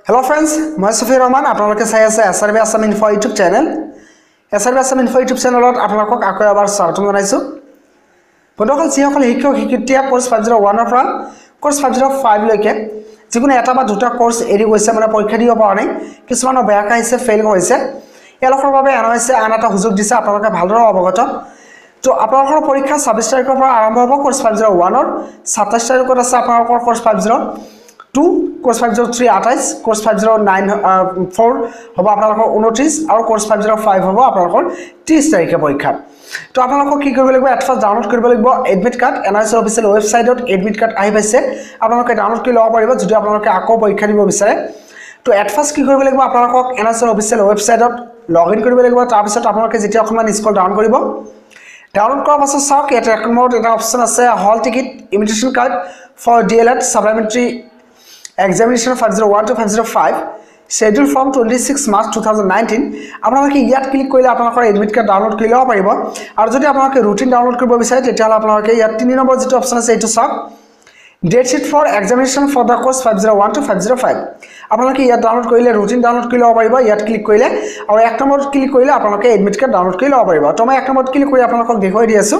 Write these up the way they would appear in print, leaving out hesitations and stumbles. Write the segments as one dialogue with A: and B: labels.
A: Hello friends, মই সুফি ৰহমান আপোনালোকে চাই আছে SRB Assam info YouTube channel SRB Assam info YouTube চেনেলত আপোনালোকক আকৌ এবাৰ স্বাগতম জনাইছো বন্ধুসকল যিসকল শিক্ষক শিক্ষয়িত্ৰীয়ে কোৰ্স 501 ৰ পৰা কোৰ্স 505 লৈকে যিকোনো এটা বা দুটা কোৰ্স এৰি গৈছে মানে পৰীক্ষা দিব পৰা নাই কিছুমানৰ বেয়া কাহিছে ফেইল হৈছে এলোকৰ বাবে আনহাইছে আন এটা সুযোগ দিছে আপোনালোকে ভালদৰে অৱগত তো আপোনালোকৰ পৰীক্ষা 26 তাৰিখৰ পৰা আৰম্ভ হ'ব কোৰ্স 501 ৰ 27 তাৰিখত আছে আপোনালোকৰ কোৰ্স 502 কোৰ্স 503 28 কোৰ্স 509 হ'ব আপোনালোকৰ 29 আৰু কোৰ্স 505 হ'ব আপোনালোকৰ 30 তাৰিখে পৰীক্ষা তো আপোনালোকক কি কৰিব লাগিব এটফাষ্ট ডাউনলোড কৰিব লাগিব এডমিট কাৰ্ড এনআইএস অফিচিয়েল ৱেবছাইটত এডমিট কাৰ্ড আহি পাইছে আপোনালোকে ডাউনলোড কৰি ল'ব পাৰিব যদি আপোনালোকে আকৌ পৰীক্ষা দিব বিচাৰে তো এটফাষ্ট কি কৰিব লাগিব আপোনালোকক এনআইএস অফিচিয়েল ৱেবছাইটত লগইন কৰিব লাগিব তাৰ পিছত আপোনালোকে যেতিয়া অকমান স্ক্ৰল ডাউন কৰিব ডাউনলোড কৰাৰ পাছত চাওক এটা নম্বৰত এটা অপচন আছে hall ticket intimation card for DElEd supplementary examination 501 to 505 schedule from 26 March 2019 আপোনালোকে ইয়াত ক্লিক কৰিলে আপোনালোকৰ এডমিট কাৰ্ড ডাউনলোড কৰি ল'ব পাৰিব আৰু যদি আপোনালোকে ৰুটিন ডাউনলোড কৰিব বিচাৰে তেতিয়াহ'লে আপোনালোকে ইয়াত 3 নম্বৰ যেটো অপচন আছে এইটো চাওক date sheet for examination for the course 501 to 505 আপোনালোকে ইয়াত ডাউনলোড কৰিলে ৰুটিন ডাউনলোড কৰি ল'ব পাৰিব ইয়াত ক্লিক কৰিলে আৰু এক নম্বৰত ক্লিক কৰিলে আপোনালোকে এডমিট কাৰ্ড ডাউনলোড কৰি ল'ব পাৰিব তো মই এক নম্বৰত ক্লিক কৰি আপোনালোকক দেখুৱাই দি আছো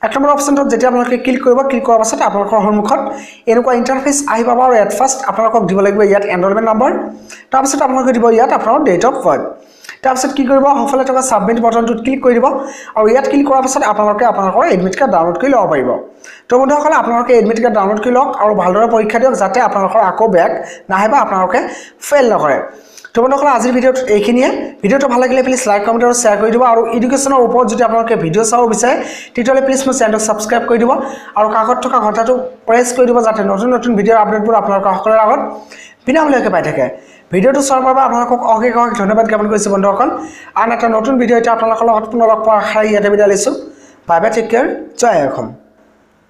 A: এক নম্বৰ অপচনটো যেতিয়া আপোনালোকে ক্লিক কৰিব ক্লিক কৰাৰ পাছত আপোনালোকৰ সন্মুখত এনেকুৱা ইন্টাৰফেস আহি পাব আৰু এট ফাৰ্স্ট আপোনালোকক দিব লাগিব ইয়াত এনৰলমেন্ট নম্বৰ তাৰ পাছত আপোনালোকে দিব ইয়াত আপোনাৰ ডেট অফ বাৰ্থ তাৰ পাছত কি কৰিব হফলে থকা সাবমিট বাটনটোত ক্লিক কৰি দিব আৰু ইয়াত ক্লিক কৰাৰ পাছত আপোনালোকে আপোনালোকৰ এডমিট কাৰ্ড ডাউনলোড কৰি ল'ব পাৰিব তো বন্ধুসকল আপোনালোকে এডমিট কাৰ্ড ডাউনলোড কৰি লওক আৰু ভালদৰে পৰীক্ষা দিয়ক যাতে আপোনালোকৰ আকৌ বেক নাহে বা আপোনালোকে ফেইল নকৰে তো বন্ধুসকল আজিৰ ভিডিওত এইখিনিয়ে ভিডিওটো ভাল লাগিলে প্লিজ লাইক কমেন্ট আৰু শেয়াৰ কৰি দিব আৰু এডুকেশ্যনৰ ওপৰত যদি আপোনালোকে ভিডিও চাও বিচাৰে তেতিয়াহ'লে প্লিজ মোৰ চেনেলটো সাবস্ক্ৰাইব কৰি দিব আৰু কাষত থকা ঘণ্টাটো প্ৰেছ কৰি দিব যাতে নতুন নতুন ভিডিওৰ আপডেটবোৰ আপোনালোকৰ সকলোৰে আগত বিনামূলীয়াকৈ পাই থাকে ভিডিওটো চোৱাৰ বাবে আপোনালোকক অশেষ ধন্যবাদ জ্ঞাপন কৰিছো বন্ধুসকল আন এটা নতুন ভিডিও এটা আপোনালোকৰ লগত পুনৰ লগ পোৱাৰ আশাৰে ইয়াতে বিদায় লৈছো বাই বাই টেক কেয়াৰ জয় অসম